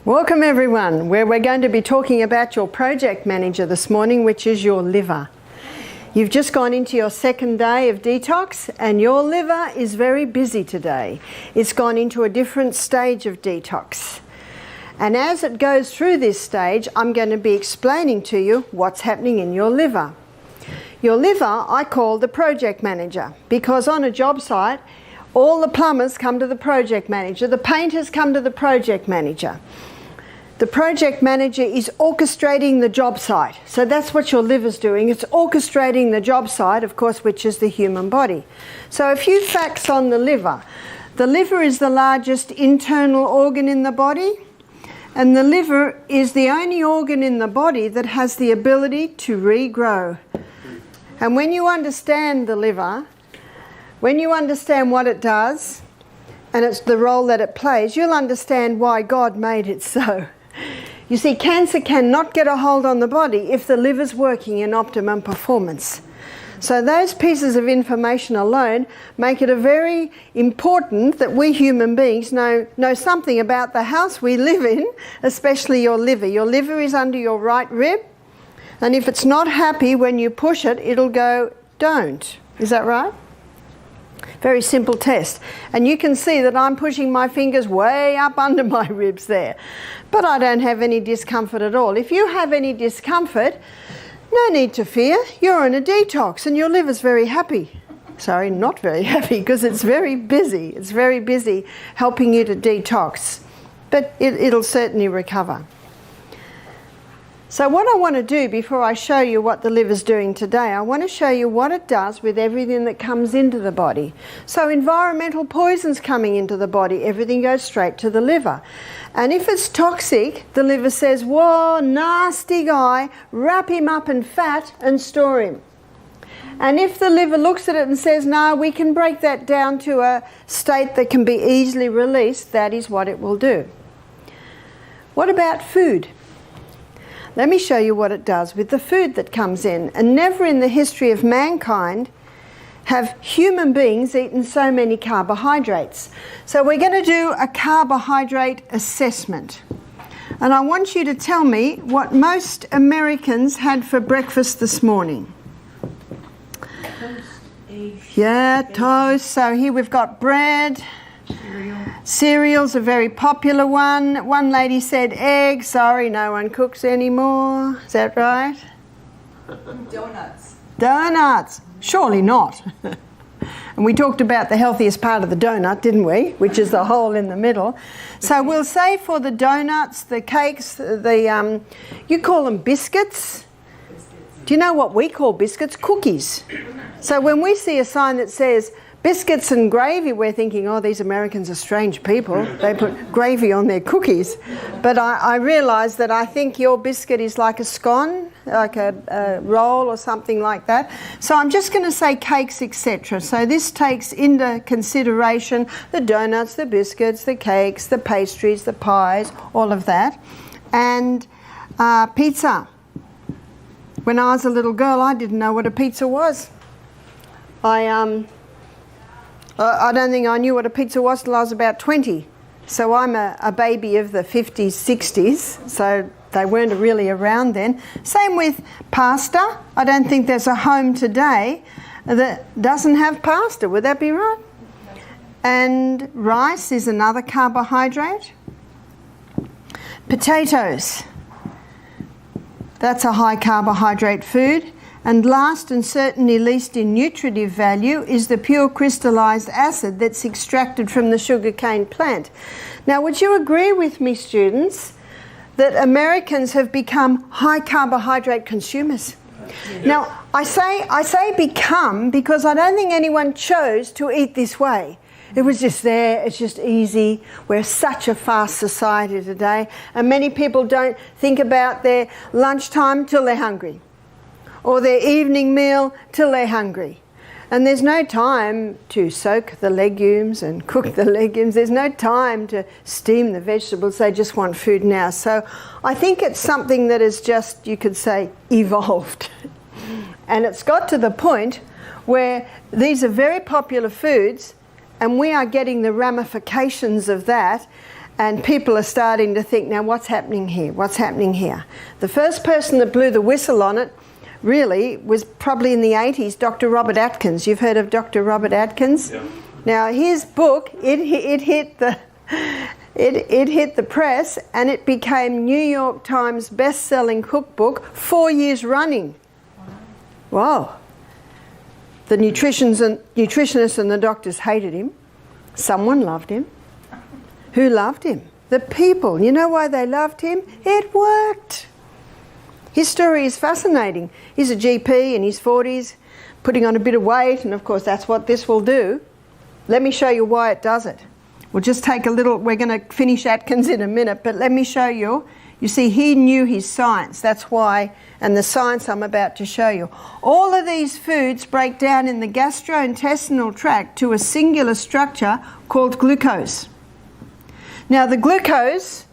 Welcome everyone, where we're going to be talking about your project manager this morning, which is your liver. You've just gone into your second day of detox and your liver is very busy today. It's gone into a different stage of detox. And as it goes through this stage, I'm going to be explaining to you what's happening in your liver. Your liver I call the project manager because on a job site, all the plumbers come to the project manager, the painters come to the project manager. The project manager is orchestrating the job site. So that's what your liver's doing. It's orchestrating the job site, of course, which is the human body. So a few facts on the liver. The liver is the largest internal organ in the body, and the liver is the only organ in the body that has the ability to regrow. And when you understand the liver, when you understand what it does, and it's the role that it plays, you'll understand why God made it so. You see, cancer cannot get a hold on the body if the liver's working in optimum performance. So those pieces of information alone make it a very important that we human beings know something about the house we live in, especially your liver. Your liver is under your right rib, and if it's not happy when you push it, it'll go, don't. Is that right? Very simple test. And you can see that I'm pushing my fingers way up under my ribs there. But I don't have any discomfort at all. If you have any discomfort, no need to fear. You're in a detox and your liver's very happy. Sorry, not very happy because it's very busy. It's very busy helping you to detox. But it'll certainly recover. So what I want to do before I show you what the liver's doing today, I want to show you what it does with everything that comes into the body. So environmental poisons coming into the body, everything goes straight to the liver. And if it's toxic, the liver says, whoa, nasty guy, wrap him up in fat and store him. And if the liver looks at it and says, no, we can break that down to a state that can be easily released, that is what it will do. What about food? Let me show you what it does with the food that comes in. And never in the history of mankind have human beings eaten so many carbohydrates. So we're going to do a carbohydrate assessment. And I want you to tell me what most Americans had for breakfast this morning. Toast, eggs, toast. So here we've got bread. Cereal's a very popular one. One lady said egg. Sorry, no one cooks anymore. Is that right? Donuts. Donuts. Surely not. And we talked about the healthiest part of the donut, didn't we? Which is the hole in the middle. So we'll say for the donuts, the cakes, you call them biscuits. Do you know what we call biscuits? Cookies. So when we see a sign that says biscuits and gravy, we're thinking, oh, these Americans are strange people. They put gravy on their cookies. But I realise that I think your biscuit is like a scone, like a roll or something like that. So I'm just going to say cakes, etc. So this takes into consideration the donuts, the biscuits, the cakes, the pastries, the pies, all of that. And pizza. When I was a little girl, I didn't know what a pizza was. I don't think I knew what a pizza was till I was about 20. So I'm a baby of the 50s, 60s, so they weren't really around then. Same with pasta. I don't think there's a home today that doesn't have pasta. Would that be right? And rice is another carbohydrate. Potatoes. That's a high carbohydrate food. And last and certainly least in nutritive value is the pure crystallized acid that's extracted from the sugarcane plant. Now, would you agree with me, students, that Americans have become high carbohydrate consumers? Yes. Now, I say become because I don't think anyone chose to eat this way. It was just there, it's just easy. We're such a fast society today, and many people don't think about their lunchtime till they're hungry, or their evening meal till they're hungry. And there's no time to soak the legumes and cook the legumes. There's no time to steam the vegetables. They just want food now. So I think it's something that is just, you could say, evolved. And it's got to the point where these are very popular foods and we are getting the ramifications of that. And people are starting to think, now what's happening here? What's happening here? The first person that blew the whistle on it really was probably in the 80s, Dr. Robert Atkins. You've heard of Dr. Robert Atkins? Yeah. Now his book, it hit the press, and it became New York Times best-selling cookbook 4 years running. Wow. The nutritionists and the doctors hated him. Someone loved him. Who loved him? The people. You know why they loved him? It worked. His story is fascinating. He's a GP in his 40s, putting on a bit of weight, and of course that's what this will do. Let me show you why it does it. We'll just take a little, we're going to finish Atkins in a minute, but let me show you. You see, he knew his science. That's why, and the science I'm about to show you. All of these foods break down in the gastrointestinal tract to a singular structure called glucose. Now the glucose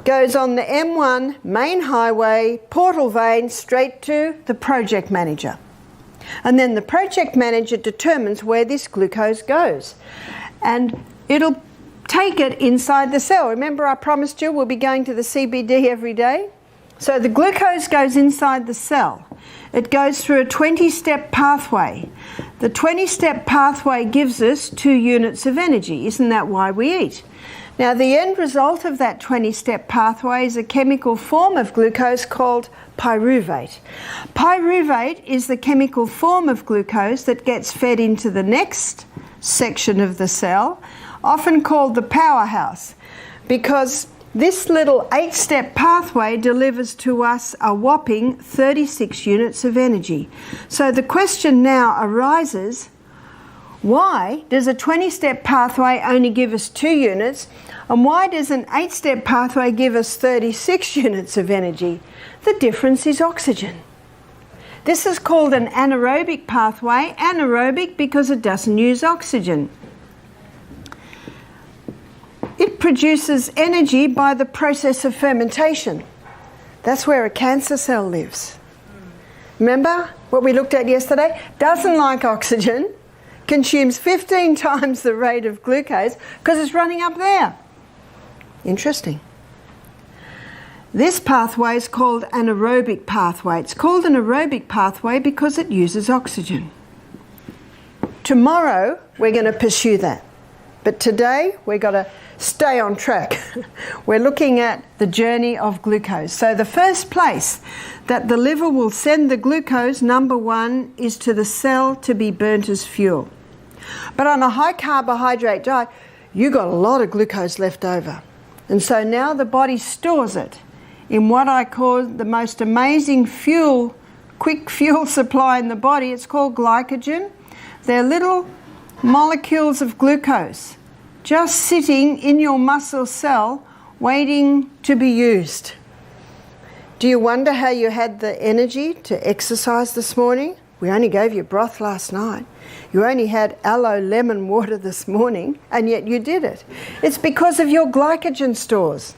goes on the M1 main highway, portal vein, straight to the project manager. And then the project manager determines where this glucose goes. And it'll take it inside the cell. Remember I promised you we'll be going to the CBD every day? So the glucose goes inside the cell. It goes through a 20-step pathway. The 20-step pathway gives us 2 units of energy. Isn't that why we eat? Now the end result of that 20-step pathway is a chemical form of glucose called pyruvate. Pyruvate is the chemical form of glucose that gets fed into the next section of the cell, often called the powerhouse, because this little 8-step pathway delivers to us a whopping 36 units of energy. So the question now arises, why does a 20-step pathway only give us 2 units, and why does an 8-step pathway give us 36 units of energy? The difference is oxygen. This is called an anaerobic pathway. Anaerobic because it doesn't use oxygen. It produces energy by the process of fermentation. That's where a cancer cell lives. Remember what we looked at yesterday? Doesn't like oxygen, consumes 15 times the rate of glucose because it's running up there. Interesting. This pathway is called an aerobic pathway. It's called an aerobic pathway because it uses oxygen. Tomorrow we're going to pursue that. But today we've got to stay on track. We're looking at the journey of glucose. So the first place that the liver will send the glucose, number 1, is to the cell to be burnt as fuel. But on a high carbohydrate diet, you got a lot of glucose left over. And so now the body stores it in what I call the most amazing fuel, quick fuel supply in the body. It's called glycogen. They're little molecules of glucose just sitting in your muscle cell waiting to be used. Do you wonder how you had the energy to exercise this morning? We only gave you broth last night. You only had aloe lemon water this morning, and yet you did it. It's because of your glycogen stores.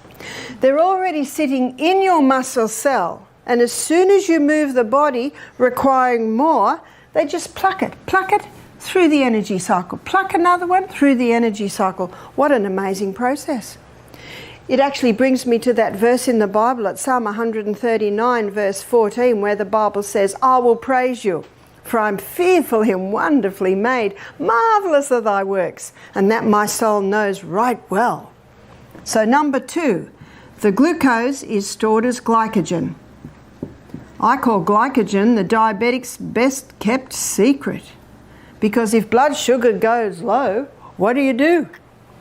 They're already sitting in your muscle cell, and as soon as you move the body requiring more, they just pluck it through the energy cycle. Pluck another one through the energy cycle. What an amazing process. It actually brings me to that verse in the Bible at Psalm 139 verse 14, where the Bible says, I will praise you, for I'm fearfully and wonderfully made. Marvellous are thy works, and that my soul knows right well. So number 2, the glucose is stored as glycogen. I call glycogen the diabetic's best kept secret, because if blood sugar goes low, what do?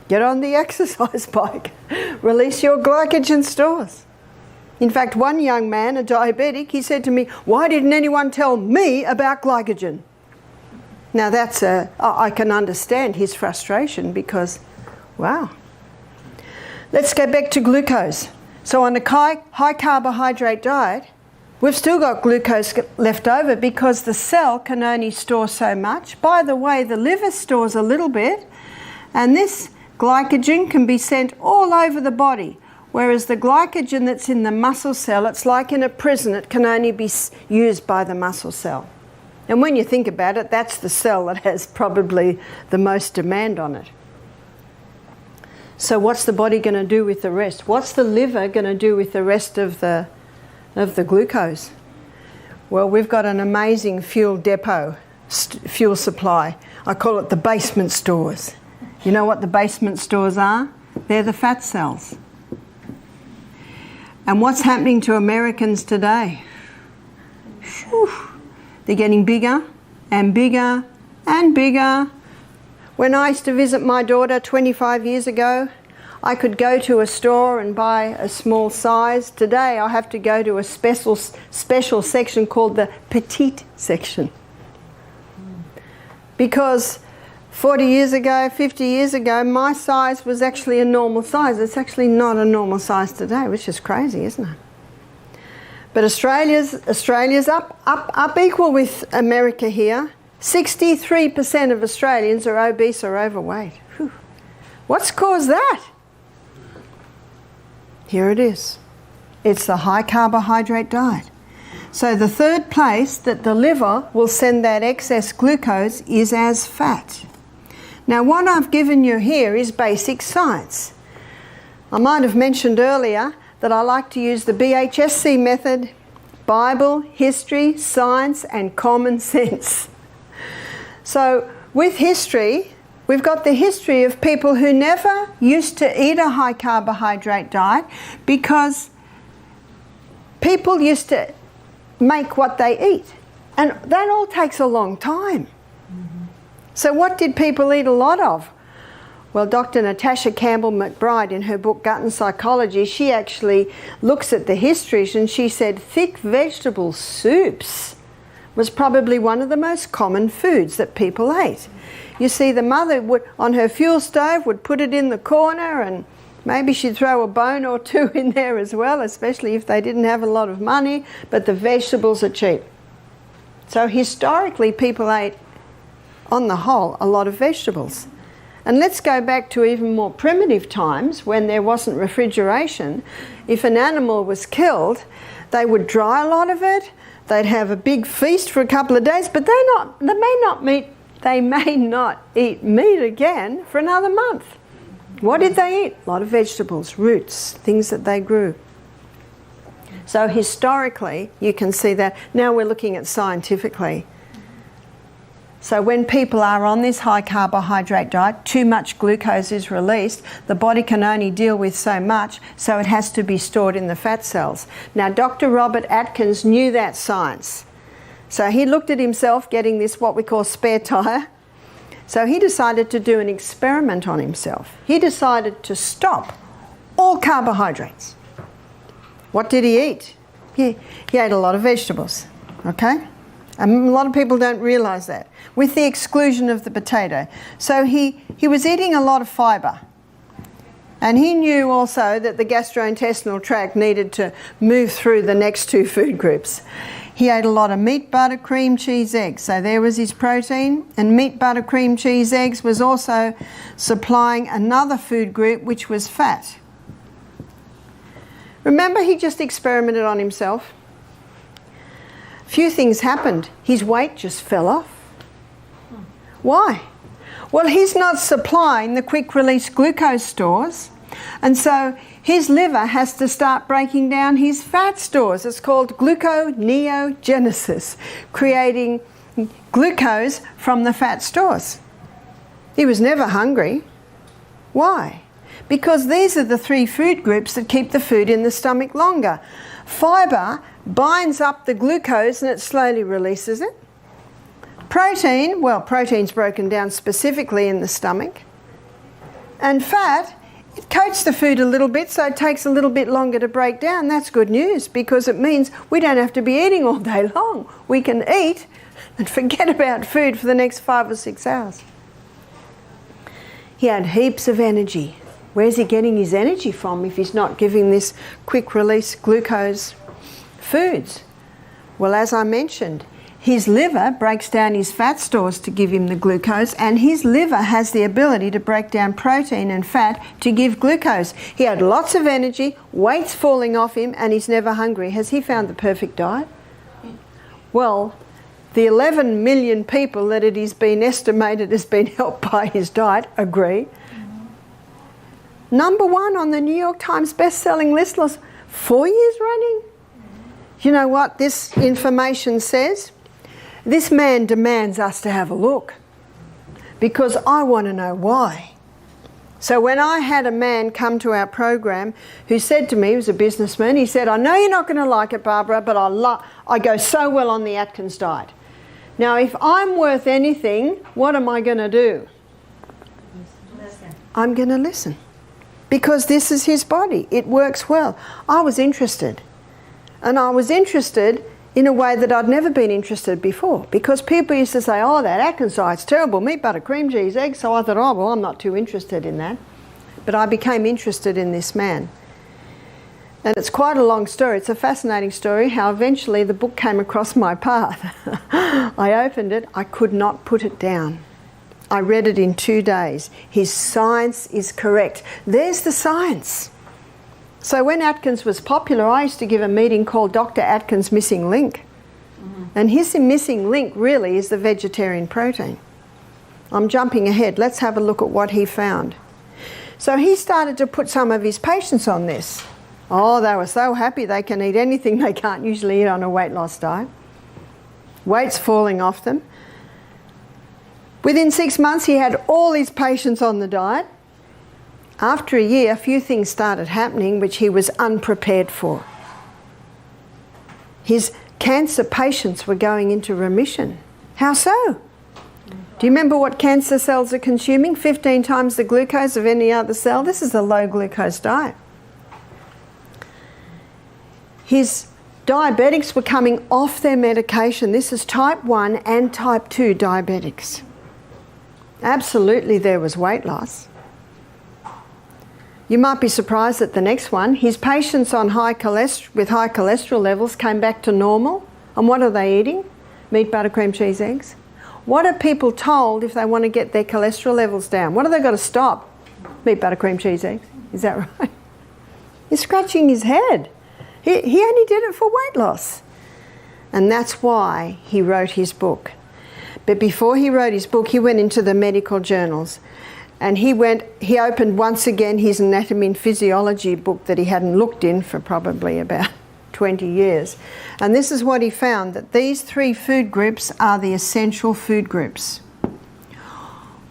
Get on the exercise bike. Release your glycogen stores. In fact, one young man, a diabetic, he said to me, why didn't anyone tell me about glycogen? Now I can understand his frustration because, wow. Let's go back to glucose. So on a high carbohydrate diet, we've still got glucose left over because the cell can only store so much. By the way, the liver stores a little bit, and this glycogen can be sent all over the body, whereas the glycogen that's in the muscle cell, it's like in a prison, it can only be used by the muscle cell. And when you think about it, that's the cell that has probably the most demand on it. So what's the body going to do with the rest? What's the liver going to do with the rest of the glucose? Well, we've got an amazing fuel depot, fuel supply. I call it the basement stores. You know what the basement stores are? They're the fat cells. And what's happening to Americans today? Whew. They're getting bigger and bigger and bigger. When I used to visit my daughter 25 years ago, I could go to a store and buy a small size. Today I have to go to a special section called the petite section. Because 40 years ago, 50 years ago, my size was actually a normal size. It's actually not a normal size today, which is crazy, isn't it? But Australia's up equal with America here. 63% of Australians are obese or overweight. Whew. What's caused that? Here it is. It's the high carbohydrate diet. So the third place that the liver will send that excess glucose is as fat. Now what I've given you here is basic science. I might have mentioned earlier that I like to use the BHSC method: Bible, history, science and common sense. So with history, we've got the history of people who never used to eat a high carbohydrate diet because people used to make what they eat. And that all takes a long time. Mm-hmm. So what did people eat a lot of? Well, Dr. Natasha Campbell McBride, in her book Gut and Psychology, she actually looks at the histories and she said thick vegetable soups was probably one of the most common foods that people ate. You see, the mother would, on her fuel stove, would put it in the corner, and maybe she'd throw a bone or two in there as well, especially if they didn't have a lot of money, but the vegetables are cheap. So historically, people ate, on the whole, a lot of vegetables. And let's go back to even more primitive times when there wasn't refrigeration. If an animal was killed, they would dry a lot of it, they'd have a big feast for a couple of days, but they may not eat meat again for another month. What did they eat? A lot of vegetables, roots, things that they grew. So historically, you can see that. Now we're looking at scientifically. So when people are on this high carbohydrate diet, too much glucose is released. The body can only deal with so much, so it has to be stored in the fat cells. Now, Dr. Robert Atkins knew that science. So he looked at himself getting this, what we call spare tire. So he decided to do an experiment on himself. He decided to stop all carbohydrates. What did he eat? He ate a lot of vegetables, okay? And a lot of people don't realise that, with the exclusion of the potato. So he was eating a lot of fibre. And he knew also that the gastrointestinal tract needed to move through the next two food groups. He ate a lot of meat, butter, cream, cheese, eggs. So there was his protein. And meat, butter, cream, cheese, eggs was also supplying another food group, which was fat. Remember, he just experimented on himself. Few things happened. His weight just fell off. Why? Well, he's not supplying the quick release glucose stores, and so his liver has to start breaking down his fat stores. It's called gluconeogenesis, creating glucose from the fat stores. He was never hungry. Why? Because these are the three food groups that keep the food in the stomach longer. Fibre binds up the glucose and it slowly releases it. Protein, well, protein's broken down specifically in the stomach. And fat, it coats the food a little bit, so it takes a little bit longer to break down. That's good news, because it means we don't have to be eating all day long. We can eat and forget about food for the next 5 or 6 hours. He had heaps of energy. Where's he getting his energy from if he's not giving this quick release glucose foods? Well, as I mentioned, his liver breaks down his fat stores to give him the glucose, and his liver has the ability to break down protein and fat to give glucose. He had lots of energy, weight's falling off him, and he's never hungry. Has he found the perfect diet? Well, the 11 million people that it has been estimated has been helped by his diet agree. #1 on the New York Times best-selling list 4 years running. You know what this information says? This man demands us to have a look because I want to know why. So when I had a man come to our program who said to me, he was a businessman, he said, I know you're not going to like it, Barbara, but I go so well on the Atkins diet. Now, if I'm worth anything, what am I going to do? Listen. I'm going to listen. Because this is his body. It works well. I was interested. And I was interested in a way that I'd never been interested before. Because people used to say, oh, that Atkins diet's terrible. Meat, butter, cream cheese, eggs. So I thought, oh, well, I'm not too interested in that. But I became interested in this man. And it's quite a long story. It's a fascinating story how eventually the book came across my path. I opened it. I could not put it down. I read it in 2 days. His science is correct. There's the science. So when Atkins was popular, I used to give a meeting called Dr. Atkins' Missing Link. And his missing link really is the vegetarian protein. I'm jumping ahead. Let's have a look at what he found. So he started to put some of his patients on this. Oh, they were so happy they can eat anything they can't usually eat on a weight loss diet. Weight's falling off them. Within 6 months, he had all his patients on the diet. After a year, a few things started happening which he was unprepared for. His cancer patients were going into remission. How so? Do you remember what cancer cells are consuming? 15 times the glucose of any other cell. This is a low glucose diet. His diabetics were coming off their medication. This is type 1 and type 2 diabetics. Absolutely there was weight loss. You might be surprised at the next one. His patients on with high cholesterol levels came back to normal. And what are they eating? Meat, butter, cream, cheese, eggs. What are people told if they want to get their cholesterol levels down? What have they got to stop? Meat, butter, cream, cheese, eggs. Is that right? He's scratching his head. He only did it for weight loss. And that's why he wrote his book. But before he wrote his book, he went into the medical journals. And he opened once again his anatomy and physiology book that he hadn't looked in for probably about 20 years. And this is what he found, that these 3 food groups are the essential food groups.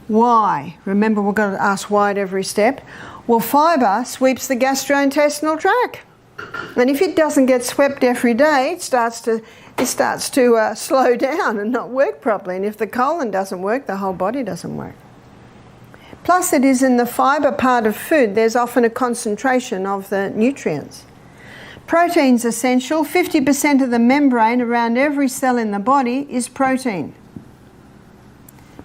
Why? Remember, we've got to ask why at every step. Well, fibre sweeps the gastrointestinal tract. And if it doesn't get swept every day, it starts to slow down and not work properly. And if the colon doesn't work, the whole body doesn't work. Plus, it is in the fibre part of food, there's often a concentration of the nutrients. Protein's essential. 50% of the membrane around every cell in the body is protein.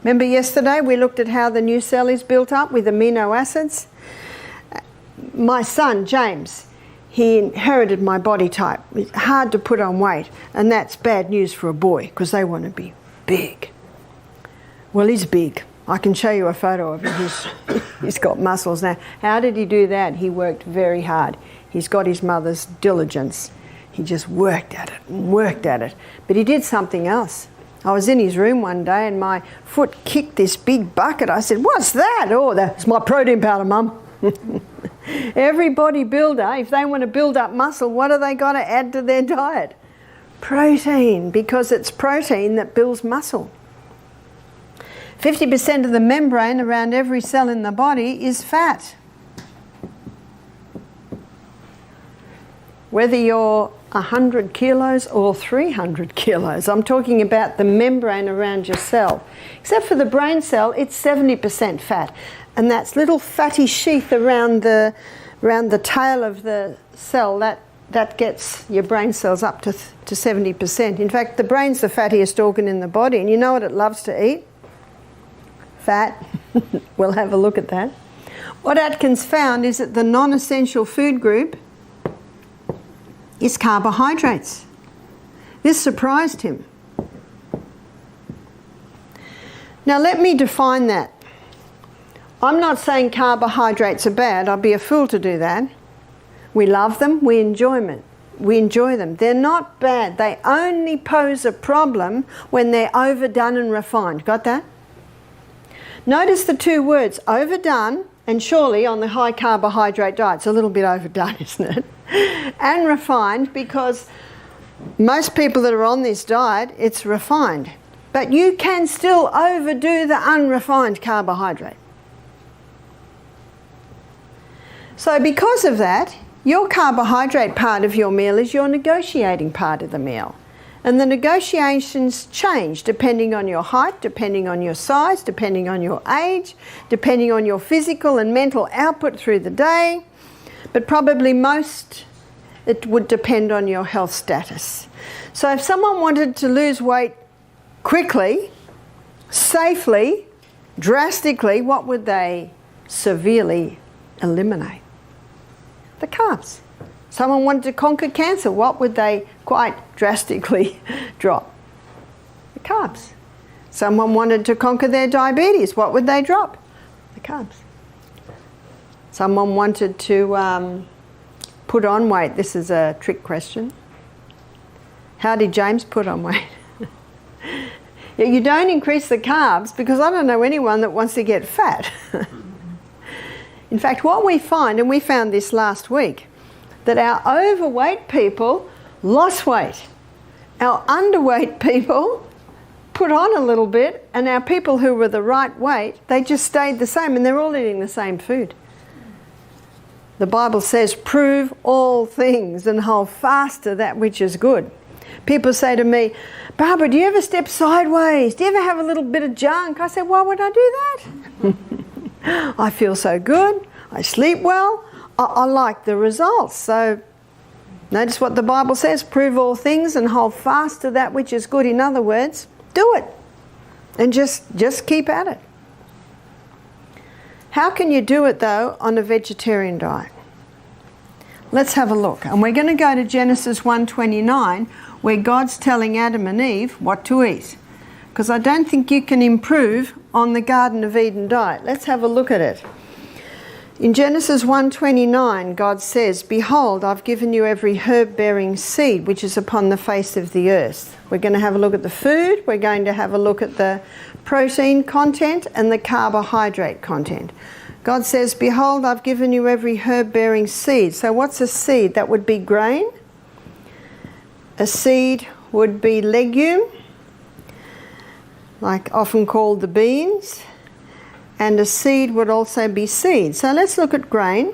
Remember yesterday we looked at how the new cell is built up with amino acids? My son, James, he inherited my body type. It's hard to put on weight, and that's bad news for a boy because they want to be big. Well, he's big. I can show you a photo of him. He's got muscles now. How did he do that? He worked very hard. He's got his mother's diligence. He just worked at it and worked at it. But he did something else. I was in his room one day and my foot kicked this big bucket. I said, "What's that?" "Oh, that's my protein powder, Mum." Every bodybuilder, if they want to build up muscle, what have they got to add to their diet? Protein, because it's protein that builds muscle. 50% of the membrane around every cell in the body is fat. Whether you're 100 kilos or 300 kilos, I'm talking about the membrane around your cell. Except for the brain cell, it's 70% fat. And that's little fatty sheath around the tail of the cell, that gets your brain cells up to 70%. In fact, the brain's the fattiest organ in the body, and you know what it loves to eat? Fat. We'll have a look at that. What Atkins found is that the non-essential food group is carbohydrates. This surprised him. Now let me define that. I'm not saying carbohydrates are bad. I'd be a fool to do that. We love them. We enjoy them. They're not bad. They only pose a problem when they're overdone and refined. Got that? Notice the 2 words, overdone and surely on the high carbohydrate diet. It's a little bit overdone, isn't it? And refined, because most people that are on this diet, it's refined. But you can still overdo the unrefined carbohydrate. So because of that, your carbohydrate part of your meal is your negotiating part of the meal. And the negotiations change depending on your height, depending on your size, depending on your age, depending on your physical and mental output through the day. But probably most, it would depend on your health status. So if someone wanted to lose weight quickly, safely, drastically, what would they severely eliminate? The carbs. Someone wanted to conquer cancer, what would they quite drastically drop? The carbs. Someone wanted to conquer their diabetes, what would they drop? The carbs. Someone wanted to put on weight. This is a trick question. How did James put on weight? Yeah, you don't increase the carbs, because I don't know anyone that wants to get fat. In fact, what we find, and we found this last week, that our overweight people lost weight. Our underweight people put on a little bit, and our people who were the right weight, they just stayed the same, and they're all eating the same food. The Bible says, prove all things and hold fast to that which is good. People say to me, Barbara, do you ever step sideways? Do you ever have a little bit of junk? I said, why would I do that? I feel so good. I sleep well. I like the results. So notice what the Bible says, prove all things and hold fast to that which is good. In other words, do it and just keep at it. How can you do it though on a vegetarian diet? Let's have a look. And we're going to go to Genesis 1:29, where God's telling Adam and Eve what to eat. Because I don't think you can improve on the Garden of Eden diet. Let's have a look at it. In Genesis 1:29, God says, behold, I've given you every herb-bearing seed which is upon the face of the earth. We're going to have a look at the food, we're going to have a look at the protein content and the carbohydrate content. God says, behold, I've given you every herb-bearing seed. So what's a seed? That would be grain. A seed would be legume, like often called the beans. And a seed would also be seed. So let's look at grain.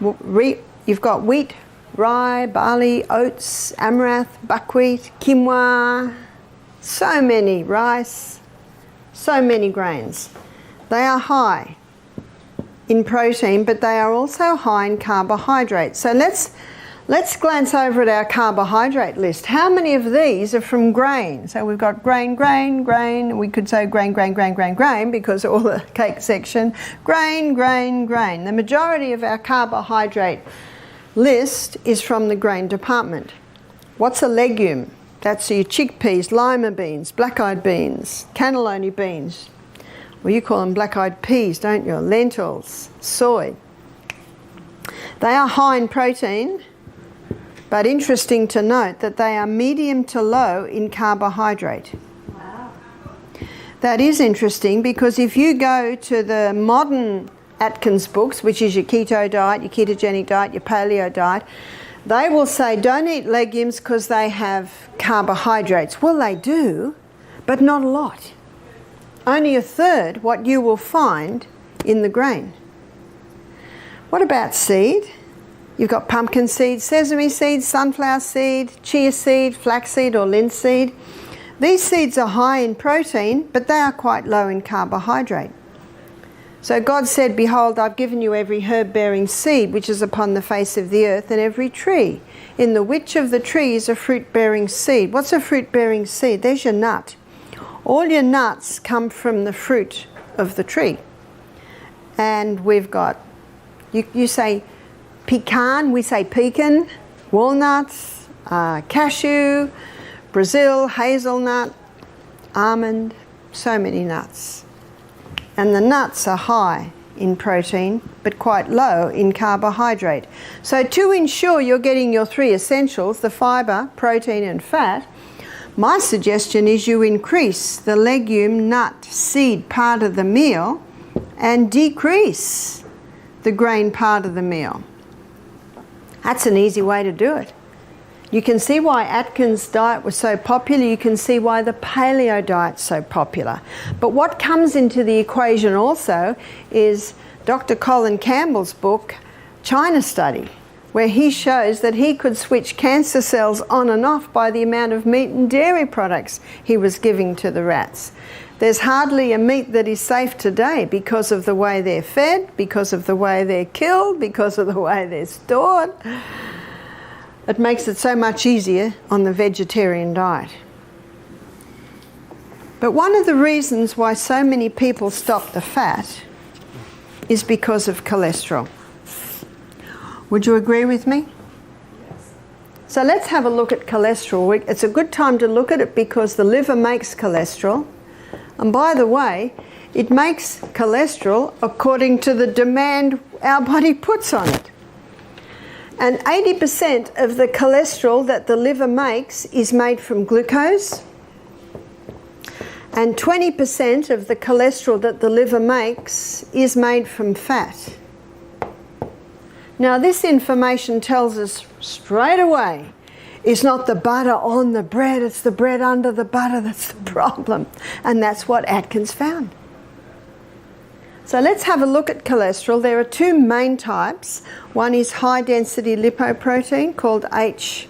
You've got wheat, rye, barley, oats, amaranth, buckwheat, quinoa, so many, rice, so many grains. They are high in protein, but they are also high in carbohydrates. So let's glance over at our carbohydrate list. How many of these are from grain? So we've got grain, grain, grain. We could say grain, grain, grain, grain, grain, because all the cake section. Grain, grain, grain. The majority of our carbohydrate list is from the grain department. What's a legume? That's your chickpeas, lima beans, black-eyed beans, cannellini beans. Well, you call them black-eyed peas, don't you? Lentils, soy. They are high in protein, but interesting to note that they are medium to low in carbohydrate. Wow. That is interesting, because if you go to the modern Atkins books, which is your keto diet, your ketogenic diet, your paleo diet, they will say don't eat legumes because they have carbohydrates. Well, they do, but not a lot. Only a third what you will find in the grain. What about seed? You've got pumpkin seed, sesame seed, sunflower seed, chia seed, flaxseed or linseed. These seeds are high in protein, but they are quite low in carbohydrate. So God said, behold, I've given you every herb-bearing seed which is upon the face of the earth, and every tree, in the which of the trees a fruit-bearing seed. What's a fruit-bearing seed? There's your nut. All your nuts come from the fruit of the tree. And we've got, you say pecan, we say pecan, walnuts, cashew, Brazil, hazelnut, almond, so many nuts. And the nuts are high in protein, but quite low in carbohydrate. So to ensure you're getting your three essentials, the fibre, protein and fat, my suggestion is you increase the legume, nut, seed part of the meal and decrease the grain part of the meal. That's an easy way to do it. You can see why Atkins' diet was so popular. You can see why the paleo diet's so popular. But what comes into the equation also is Dr. Colin Campbell's book, China Study, where he shows that he could switch cancer cells on and off by the amount of meat and dairy products he was giving to the rats. There's hardly a meat that is safe today because of the way they're fed, because of the way they're killed, because of the way they're stored. It makes it so much easier on the vegetarian diet. But one of the reasons why so many people stop the fat is because of cholesterol. Would you agree with me? Yes. So let's have a look at cholesterol. It's a good time to look at it because the liver makes cholesterol. And by the way, it makes cholesterol according to the demand our body puts on it. And 80% of the cholesterol that the liver makes is made from glucose. And 20% of the cholesterol that the liver makes is made from fat. Now this information tells us straight away it's not the butter on the bread, it's the bread under the butter that's the problem. And that's what Atkins found. So let's have a look at cholesterol. There are two main types. One is high density lipoprotein called HDL,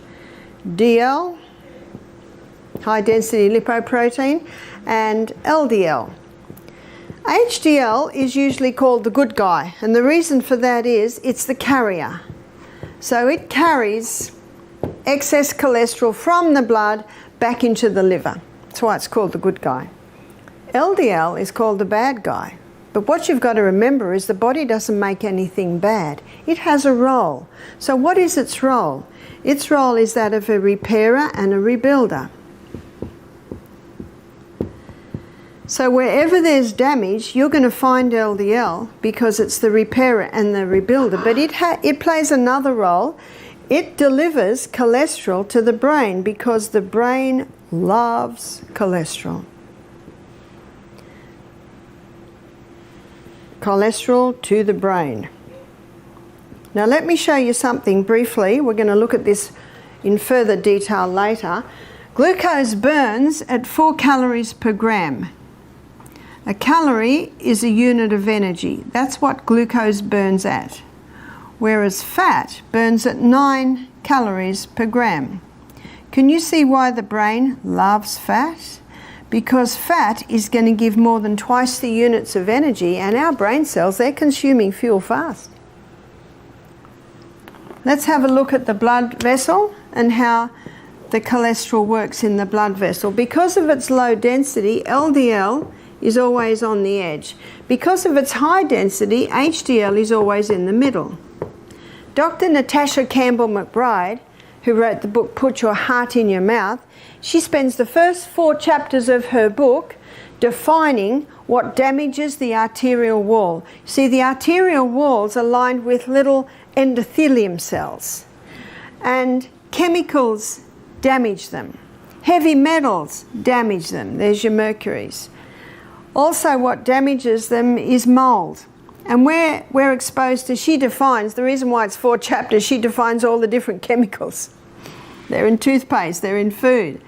high density lipoprotein, and LDL. HDL is usually called the good guy, and the reason for that is it's the carrier. So it carries excess cholesterol from the blood back into the liver. That's why it's called the good guy. LDL is called the bad guy. But what you've got to remember is the body doesn't make anything bad. It has a role. So what is its role? Its role is that of a repairer and a rebuilder. So wherever there's damage, you're going to find LDL because it's the repairer and the rebuilder. But it plays another role. It delivers cholesterol to the brain because the brain loves cholesterol. Cholesterol to the brain. Now let me show you something briefly. We're going to look at this in further detail later. Glucose burns at 4 calories per gram. A calorie is a unit of energy. That's what glucose burns at. Whereas fat burns at 9 calories per gram. Can you see why the brain loves fat? Because fat is going to give more than twice the units of energy, and our brain cells, they're consuming fuel fast. Let's have a look at the blood vessel and how the cholesterol works in the blood vessel. Because of its low density, LDL is always on the edge. Because of its high density, HDL is always in the middle. Dr. Natasha Campbell McBride, who wrote the book Put Your Heart in Your Mouth, she spends the first 4 chapters of her book defining what damages the arterial wall. See, the arterial walls are lined with little endothelium cells, and chemicals damage them. Heavy metals damage them. There's your mercuries. Also, what damages them is mold. And where we're exposed to, she defines, the reason why it's 4 chapters, she defines all the different chemicals. They're in toothpaste, they're in food.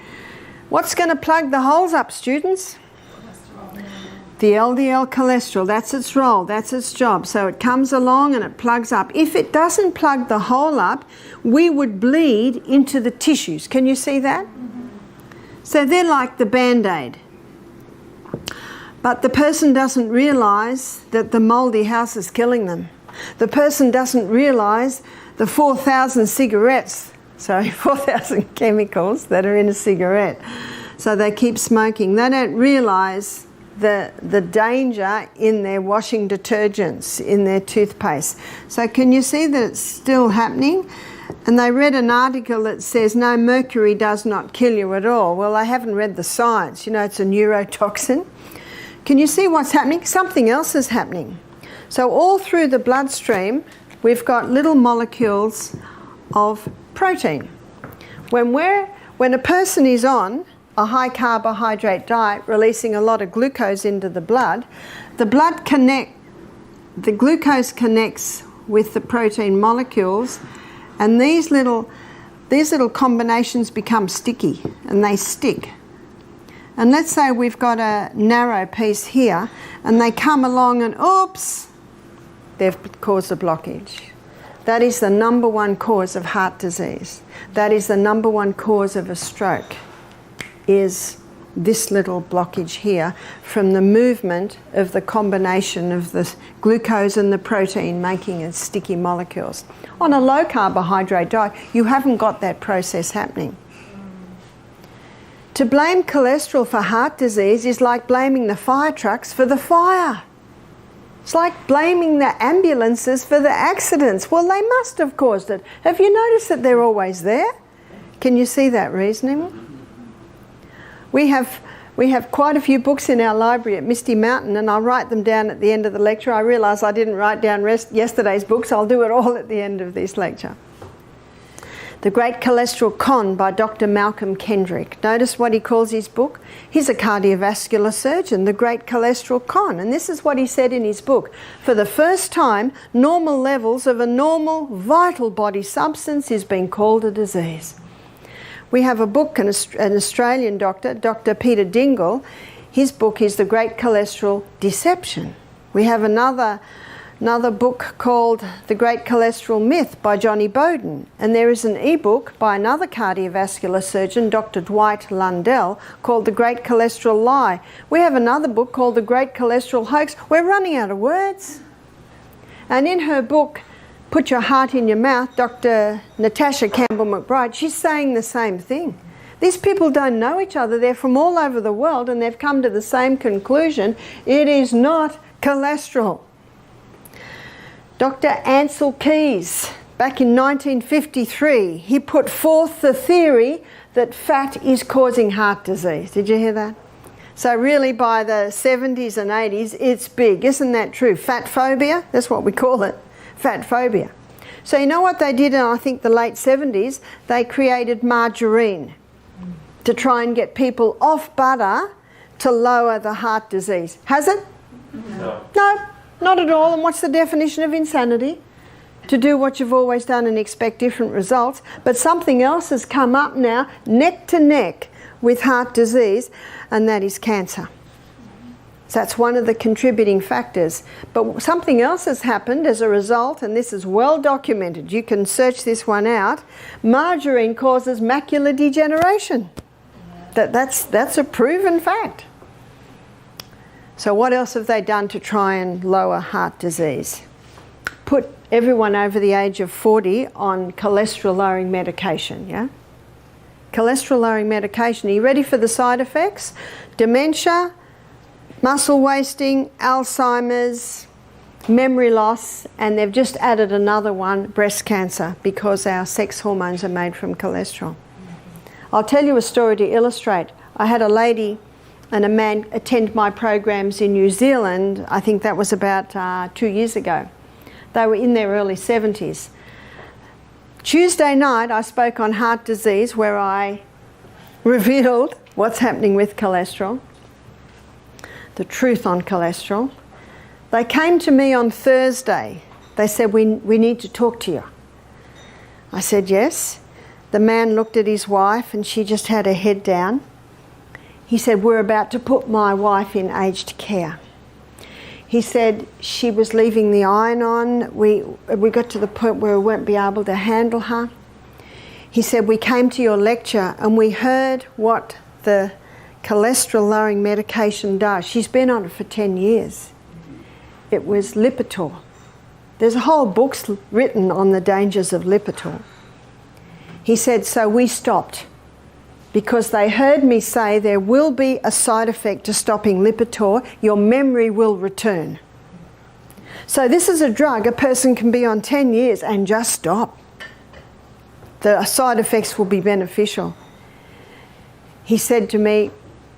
What's going to plug the holes up, students? The LDL cholesterol, that's its role, that's its job. So it comes along and it plugs up. If it doesn't plug the hole up, we would bleed into the tissues. Can you see that? So they're like the Band-Aid. But the person doesn't realise that the mouldy house is killing them. The person doesn't realise the 4,000 chemicals that are in a cigarette. So they keep smoking. They don't realise the danger in their washing detergents, in their toothpaste. So can you see that it's still happening? And they read an article that says, no, mercury does not kill you at all. Well, they haven't read the science. You know, it's a neurotoxin. Can you see what's happening? Something else is happening. So all through the bloodstream, we've got little molecules of protein. When a person is on a high carbohydrate diet, releasing a lot of glucose into the blood the glucose connects with the protein molecules, and these little combinations become sticky and they stick. And let's say we've got a narrow piece here and they come along and oops, they've caused a blockage. That is the number one cause of heart disease. That is the number one cause of a stroke, is this little blockage here from the movement of the combination of the glucose and the protein making it sticky molecules. On a low carbohydrate diet, you haven't got that process happening. To blame cholesterol for heart disease is like blaming the fire trucks for the fire. It's like blaming the ambulances for the accidents. Well, they must have caused it. Have you noticed that they're always there? Can you see that reasoning? We have quite a few books in our library at Misty Mountain, and I'll write them down at the end of the lecture. I realise I didn't write down yesterday's books. I'll do it all at the end of this lecture. The Great Cholesterol Con by Dr. Malcolm Kendrick. Notice what he calls his book. He's a cardiovascular surgeon, the Great Cholesterol Con. And this is what he said in his book. For the first time, normal levels of a normal, vital body substance is being called a disease. We have a book, an Australian doctor, Dr. Peter Dingle. His book is The Great Cholesterol Deception. We have another book called The Great Cholesterol Myth by Johnny Bowden. And there is an e-book by another cardiovascular surgeon, Dr. Dwight Lundell, called The Great Cholesterol Lie. We have another book called The Great Cholesterol Hoax. We're running out of words. And in her book, Put Your Heart in Your Mouth, Dr. Natasha Campbell-McBride, she's saying the same thing. These people don't know each other. They're from all over the world and they've come to the same conclusion. It is not cholesterol. Dr. Ansel Keys, back in 1953, he put forth the theory that fat is causing heart disease. Did you hear that? So really by the 70s and 80s, it's big. Isn't that true? Fat phobia, that's what we call it. Fat phobia. So you know what they did in, I think, the late 70s? They created margarine to try and get people off butter to lower the heart disease. Has it? No. No, not at all. And what's the definition of insanity? To do what you've always done and expect different results. But something else has come up now, neck to neck with heart disease, and that is cancer. So that's one of the contributing factors. But something else has happened as a result, and this is well documented. You can search this one out. Margarine causes macular degeneration. That's a proven fact. So what else have they done to try and lower heart disease? Put everyone over the age of 40 on cholesterol-lowering medication, yeah? Cholesterol-lowering medication. Are you ready for the side effects? Dementia, muscle wasting, Alzheimer's, memory loss, and they've just added another one, breast cancer, because our sex hormones are made from cholesterol. I'll tell you a story to illustrate. I had a lady and a man attend my programs in New Zealand. I think that was about 2 years ago. They were in their early 70s. Tuesday night I spoke on heart disease, where I revealed what's happening with cholesterol, the truth on cholesterol. They came to me on Thursday. They said, we need to talk to you. I said, yes. The man looked at his wife and she just had her head down. He said, we're about to put my wife in aged care. He said she was leaving the iron on. We got to the point where we won't be able to handle her. He said, we came to your lecture and we heard what the cholesterol-lowering medication does. She's been on it for 10 years. It was Lipitor. There's a whole book written on the dangers of Lipitor. He said, so we stopped because they heard me say there will be a side effect to stopping Lipitor. Your memory will return. So this is a drug a person can be on 10 years and just stop. The side effects will be beneficial. He said to me,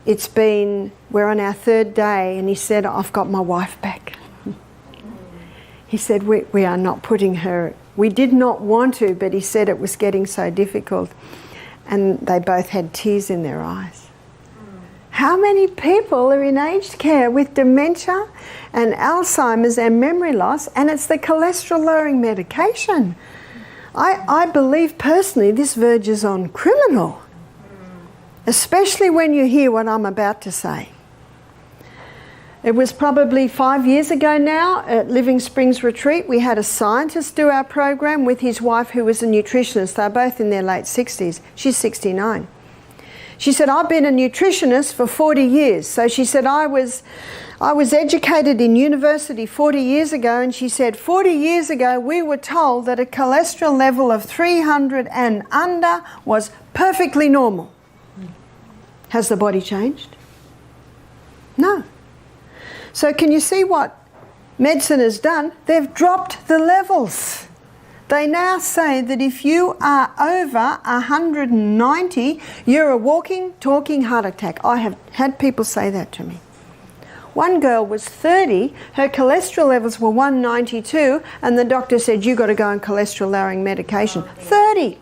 we're on our third day, and he said, I've got my wife back. He said, we are not putting her, we did not want to, but he said it was getting so difficult. And they both had tears in their eyes. How many people are in aged care with dementia and Alzheimer's and memory loss, and it's the cholesterol-lowering medication? I believe personally this verges on criminal, especially when you hear what I'm about to say. It was probably 5 years ago now at Living Springs Retreat. We had a scientist do our program with his wife who was a nutritionist. They're both in their late 60s. She's 69. She said, I've been a nutritionist for 40 years. So she said, I was educated in university 40 years ago, and she said, 40 years ago we were told that a cholesterol level of 300 and under was perfectly normal. Has the body changed? No. So can you see what medicine has done? They've dropped the levels. They now say that if you are over 190, you're a walking, talking heart attack. I have had people say that to me. One girl was 30, her cholesterol levels were 192, and the doctor said, you've got to go on cholesterol-lowering medication. 30!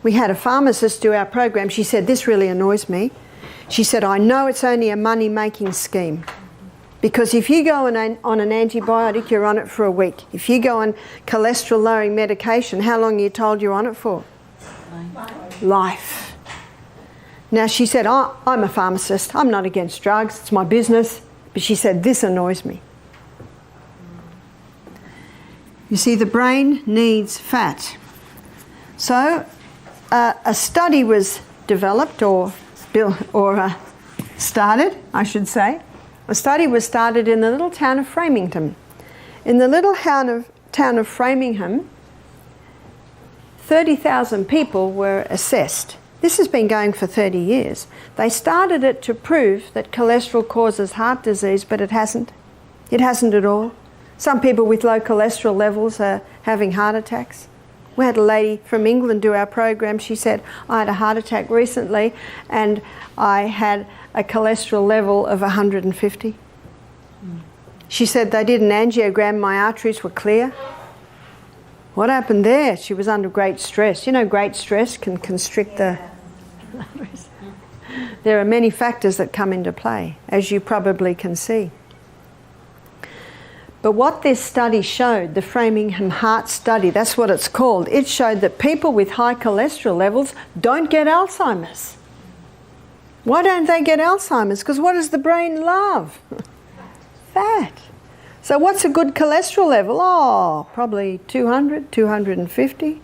We had a pharmacist do our program. She said, this really annoys me. She said, I know it's only a money-making scheme. Because if you go on an antibiotic, you're on it for a week. If you go on cholesterol-lowering medication, how long are you told you're on it for? Life. Now she said, I'm a pharmacist. I'm not against drugs. It's my business. But she said, this annoys me. You see, the brain needs fat. So a study was developed or started, I should say. A study was started in the little town of Framingham. In the little town of Framingham, 30,000 people were assessed. This has been going for 30 years. They started it to prove that cholesterol causes heart disease, but it hasn't. It hasn't at all. Some people with low cholesterol levels are having heart attacks. We had a lady from England do our program. She said, I had a heart attack recently and I had a cholesterol level of 150. She said they did an angiogram, my arteries were clear. What happened there? She was under great stress. You know, great stress can constrict the arteries. There are many factors that come into play, as you probably can see. But what this study showed, the Framingham Heart Study, that's what it's called, it showed that people with high cholesterol levels don't get Alzheimer's. Why don't they get Alzheimer's? Because what does the brain love? Fat. So what's a good cholesterol level? Oh, probably 200, 250.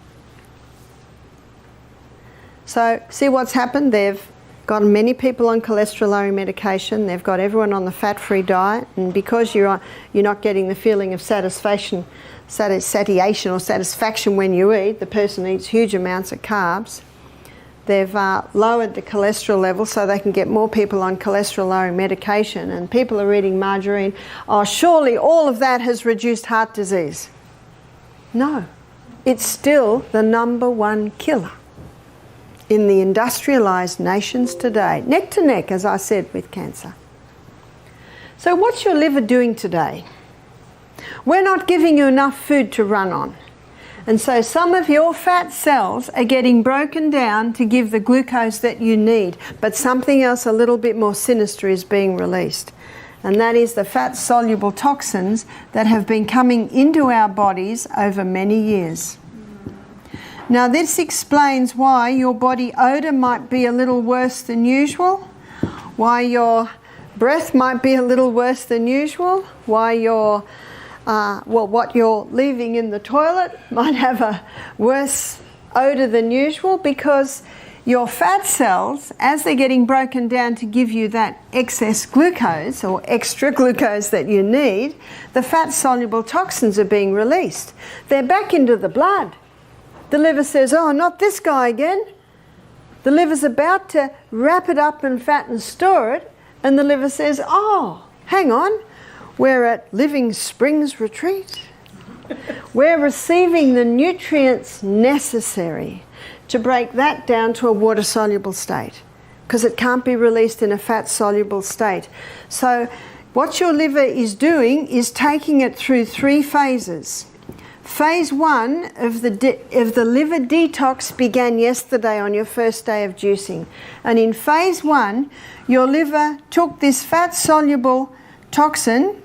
So see what's happened? They've got many people on cholesterol-lowering medication. They've got everyone on the fat-free diet, and because you're not getting the feeling of satiation or satisfaction when you eat, the person eats huge amounts of carbs. They've lowered the cholesterol level so they can get more people on cholesterol-lowering medication, and people are eating margarine. Oh, surely all of that has reduced heart disease. No, it's still the #1 killer in the industrialised nations today, neck to neck, as I said, with cancer. So what's your liver doing today? We're not giving you enough food to run on. And so some of your fat cells are getting broken down to give the glucose that you need, but something else a little bit more sinister is being released. And that is the fat-soluble toxins that have been coming into our bodies over many years. Now this explains why your body odour might be a little worse than usual, why your breath might be a little worse than usual, why your what you're leaving in the toilet might have a worse odour than usual, because your fat cells, as they're getting broken down to give you that excess glucose or extra glucose that you need, the fat-soluble toxins are being released. They're back into the blood. The liver says, oh, not this guy again. The liver's about to wrap it up in fat and store it, and the liver says, oh, hang on, we're at Living Springs Retreat. We're receiving the nutrients necessary to break that down to a water-soluble state, because it can't be released in a fat-soluble state. So what your liver is doing is taking it through 3 phases. Phase 1 of the liver detox began yesterday on your first day of juicing. And in phase 1, your liver took this fat-soluble toxin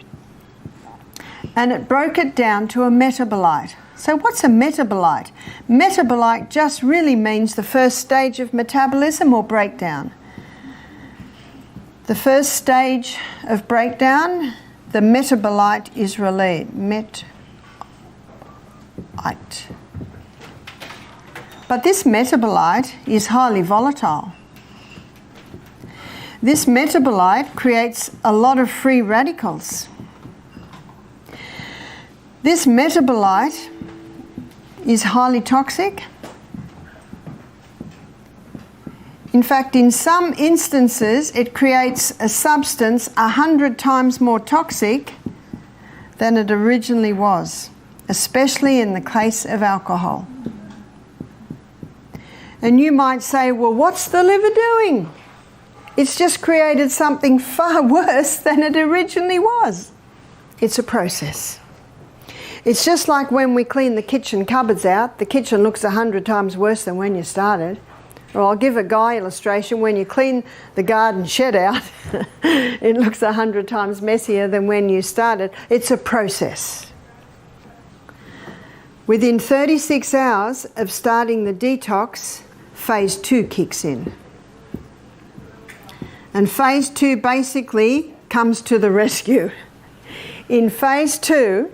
and it broke it down to a metabolite. So what's a metabolite? Metabolite just really means the first stage of metabolism or breakdown. The first stage of breakdown, the metabolite is released. But this metabolite is highly volatile. This metabolite creates a lot of free radicals. This metabolite is highly toxic. In fact, in some instances, it creates a substance 100 times more toxic than it originally was, especially in the case of alcohol. And you might say, well, what's the liver doing? It's just created something far worse than it originally was. It's a process. It's just like when we clean the kitchen cupboards out, the kitchen looks 100 times worse than when you started. Or I'll give a guy illustration, when you clean the garden shed out, it looks 100 times messier than when you started. It's a process. Within 36 hours of starting the detox, phase 2 kicks in. And phase 2 basically comes to the rescue. In phase 2,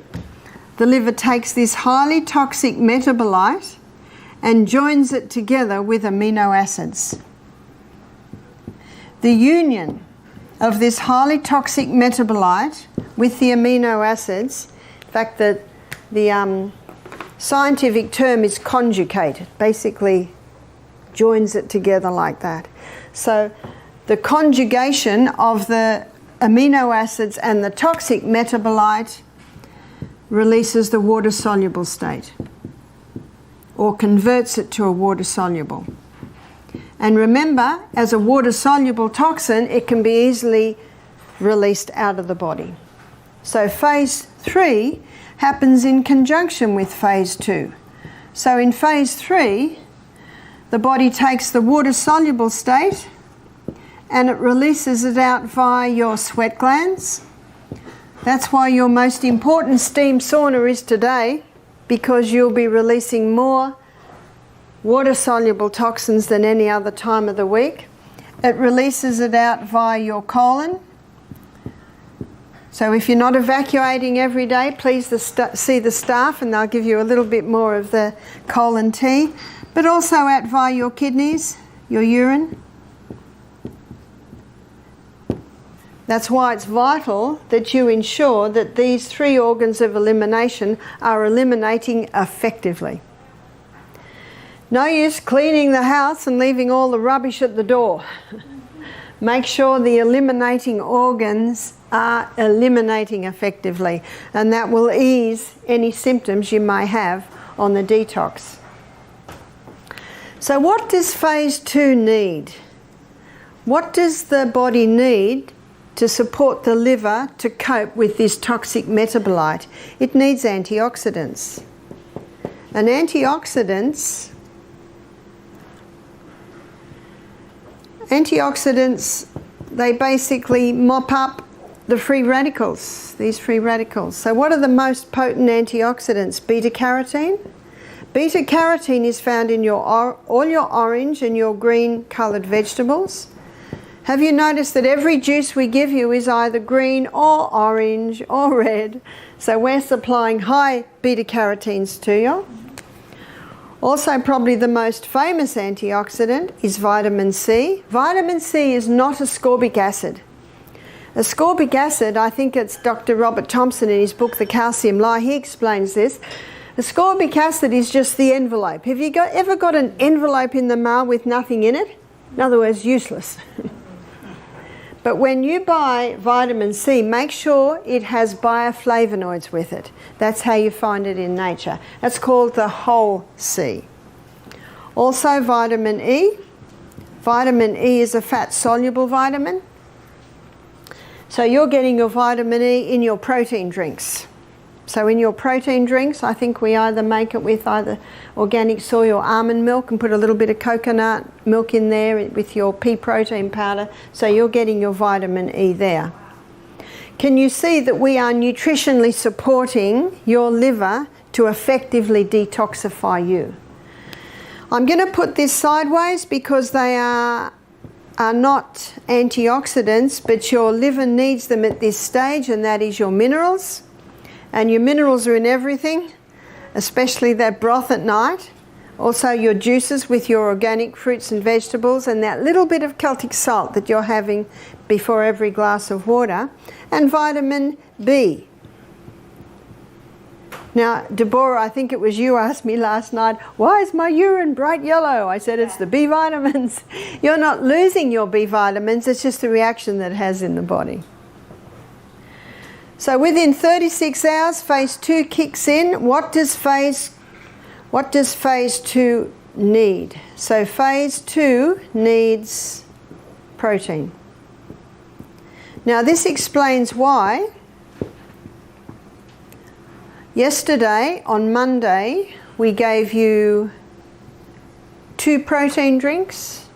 the liver takes this highly toxic metabolite and joins it together with amino acids. The union of this highly toxic metabolite with the amino acids, in fact the scientific term is conjugated, basically joins it together like that. So the conjugation of the amino acids and the toxic metabolite releases the water-soluble state, or converts it to a water-soluble. And remember, as a water-soluble toxin, it can be easily released out of the body. So phase 3 happens in conjunction with phase 2. So in phase 3, the body takes the water-soluble state and it releases it out via your sweat glands. That's why your most important steam sauna is today, because you'll be releasing more water-soluble toxins than any other time of the week. It releases it out via your colon. So if you're not evacuating every day, please see the staff and they'll give you a little bit more of the colon tea. But also out via your kidneys, your urine. That's why it's vital that you ensure that these 3 organs of elimination are eliminating effectively. No use cleaning the house and leaving all the rubbish at the door. Make sure the eliminating organs are eliminating effectively, and that will ease any symptoms you may have on the detox. So what does phase 2 need? What does the body need to support the liver to cope with this toxic metabolite? It needs antioxidants. And antioxidants, they basically mop up the free radicals, these free radicals. So what are the most potent antioxidants? Beta-carotene. Beta-carotene is found in all your orange and your green coloured vegetables. Have you noticed that every juice we give you is either green or orange or red? So we're supplying high beta-carotenes to you. Also, probably the most famous antioxidant is vitamin C. Vitamin C is not ascorbic acid. Ascorbic acid, I think it's Dr. Robert Thompson in his book The Calcium Lie, he explains this. Ascorbic acid is just the envelope. Have you ever got an envelope in the mail with nothing in it? In other words, useless. But when you buy vitamin C, make sure it has bioflavonoids with it. That's how you find it in nature. That's called the whole C. Also vitamin E. Vitamin E is a fat-soluble vitamin. So you're getting your vitamin E in your protein drinks. So in your protein drinks, I think we either make it with either organic soy or almond milk and put a little bit of coconut milk in there with your pea protein powder, so you're getting your vitamin E there. Can you see that we are nutritionally supporting your liver to effectively detoxify you? I'm going to put this sideways because they are not antioxidants, but your liver needs them at this stage, and that is your minerals. And your minerals are in everything, especially that broth at night. Also your juices with your organic fruits and vegetables, and that little bit of Celtic salt that you're having before every glass of water. And vitamin B. Now, Deborah, I think it was you asked me last night, why is my urine bright yellow? I said, it's the B vitamins. You're not losing your B vitamins, it's just the reaction that it has in the body. So within 36 hours, phase 2 kicks in. What does phase 2 need? So phase 2 needs protein. Now this explains why yesterday, on Monday, we gave you 2 protein drinks.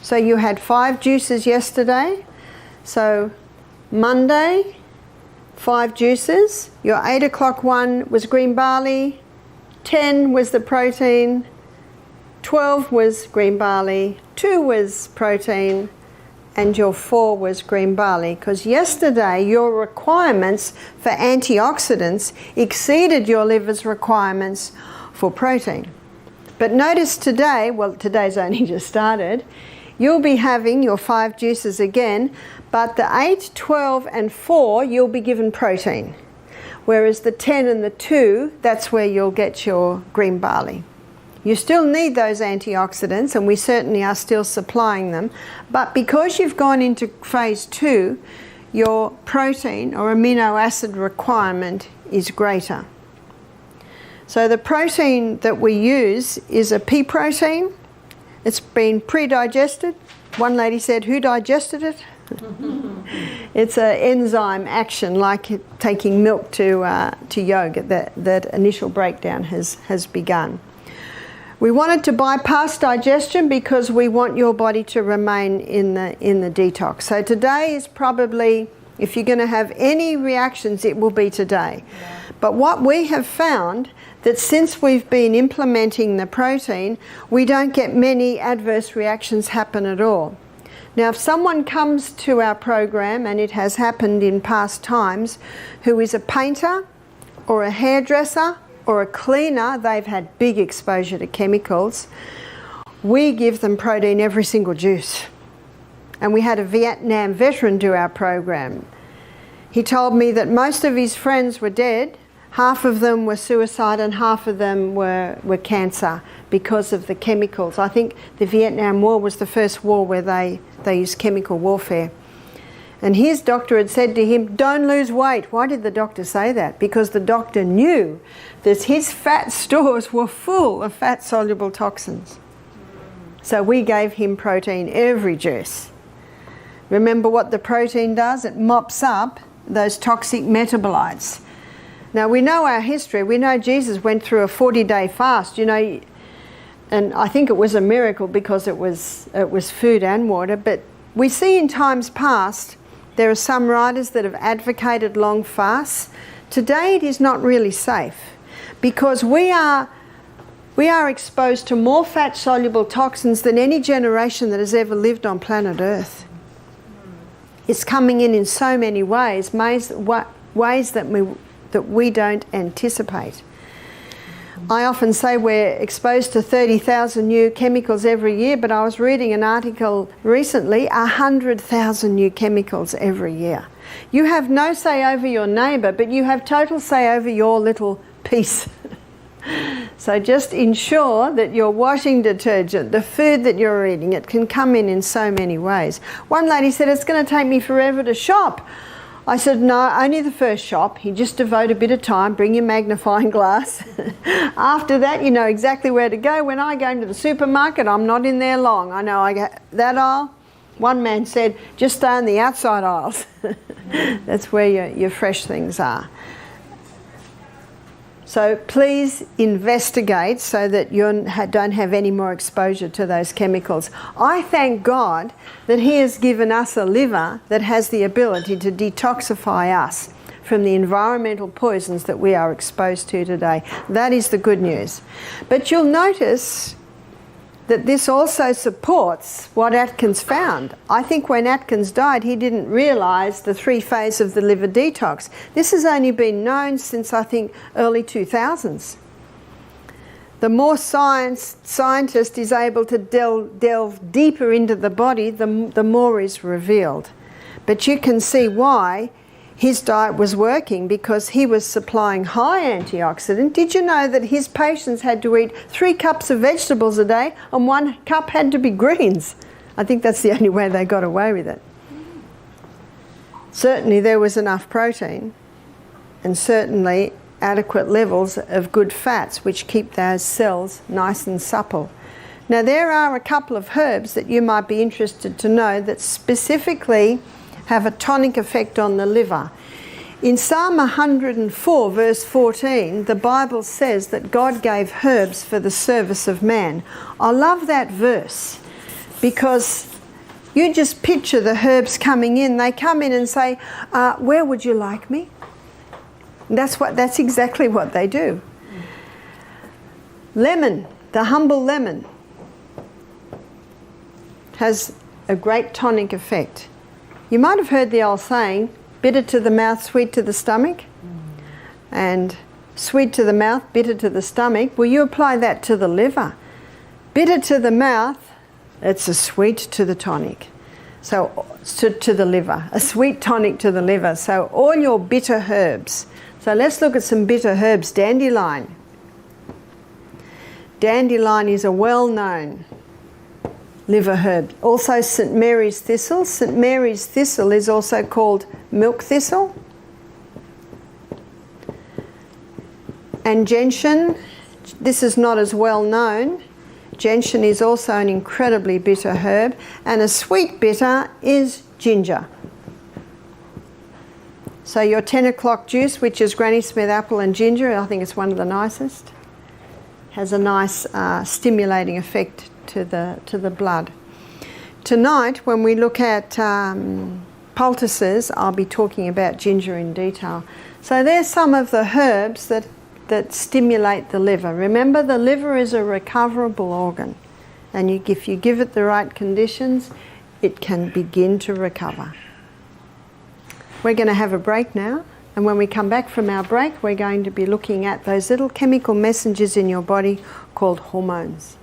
So you had 5 juices yesterday. So Monday, 5 juices. Your 8 o'clock one was green barley, 10 was the protein, 12 was green barley, 2 was protein, and your 4 was green barley. Because yesterday your requirements for antioxidants exceeded your liver's requirements for protein. But notice today, well, today's only just started, you'll be having your 5 juices again, but the 8, 12 and 4 you'll be given protein. Whereas the 10 and the 2, that's where you'll get your green barley. You still need those antioxidants, and we certainly are still supplying them, but because you've gone into phase 2, your protein or amino acid requirement is greater. So the protein that we use is a pea protein. It's been pre-digested. One lady said, who digested it? It's an enzyme action, like taking milk to yogurt. That initial breakdown has begun. We wanted to bypass digestion because we want your body to remain in the detox. So today is probably, if you're going to have any reactions, it will be today. Yeah. But what we have found, that since we've been implementing the protein, we don't get many adverse reactions happen at all. Now, if someone comes to our program, and it has happened in past times, who is a painter or a hairdresser or a cleaner, they've had big exposure to chemicals, we give them protein every single juice. And we had a Vietnam veteran do our program. He told me that most of his friends were dead, half of them were suicide, and half of them were cancer because of the chemicals. I think the Vietnam War was the first war where they used chemical warfare. And his doctor had said to him, don't lose weight. Why did the doctor say that? Because the doctor knew that his fat stores were full of fat-soluble toxins. So we gave him protein every juice. Remember what the protein does? It mops up those toxic metabolites. Now we know our history. We know Jesus went through a 40-day fast, and I think it was a miracle because it was food and water. But we see in times past there are some writers that have advocated long fasts. Today it is not really safe because we are exposed to more fat-soluble toxins than any generation that has ever lived on planet Earth. It's coming in so many ways that we don't anticipate. I often say we're exposed to 30,000 new chemicals every year, but I was reading an article recently, 100,000 new chemicals every year. You have no say over your neighbour, but you have total say over your little piece. So just ensure that your washing detergent, the food that you're eating, it can come in so many ways. One lady said, it's going to take me forever to shop. I said, no, only the first shop. You just devote a bit of time, bring your magnifying glass. After that, you know exactly where to go. When I go into the supermarket, I'm not in there long. I know I get that aisle. One man said, just stay on the outside aisles. That's where your fresh things are. So please investigate so that you don't have any more exposure to those chemicals. I thank God that He has given us a liver that has the ability to detoxify us from the environmental poisons that we are exposed to today. That is the good news. But you'll notice that this also supports what Atkins found. I think when Atkins died, he didn't realise the 3 phases of the liver detox. This has only been known since, I think, early 2000s. The more scientist is able to delve deeper into the body, the more is revealed. But you can see why his diet was working, because he was supplying high antioxidant. Did you know that his patients had to eat 3 cups of vegetables a day and 1 cup had to be greens? I think that's the only way they got away with it. Certainly there was enough protein and certainly adequate levels of good fats which keep those cells nice and supple. Now there are a couple of herbs that you might be interested to know that specifically have a tonic effect on the liver. In Psalm 104 verse 14, the Bible says that God gave herbs for the service of man. I love that verse because you just picture the herbs coming in. They come in and say, where would you like me? That's exactly what they do. Lemon, the humble lemon, has a great tonic effect. You might have heard the old saying, bitter to the mouth, sweet to the stomach. And sweet to the mouth, bitter to the stomach. Well, you apply that to the liver. Bitter to the mouth, it's a sweet to the tonic. So, to the liver, a sweet tonic to the liver. So all your bitter herbs. So let's look at some bitter herbs. Dandelion. Dandelion is a well-known liver herb. Also St. Mary's thistle. St. Mary's thistle is also called milk thistle. And gentian, this is not as well known. Gentian is also an incredibly bitter herb. And a sweet bitter is ginger. So your 10 o'clock juice, which is Granny Smith apple and ginger, I think it's one of the nicest, has a nice stimulating effect to the blood. Tonight, when we look at poultices, I'll be talking about ginger in detail. So there's some of the herbs that stimulate the liver. Remember, the liver is a recoverable organ, and if you give it the right conditions, it can begin to recover. We're going to have a break now, and when we come back from our break, we're going to be looking at those little chemical messengers in your body called hormones.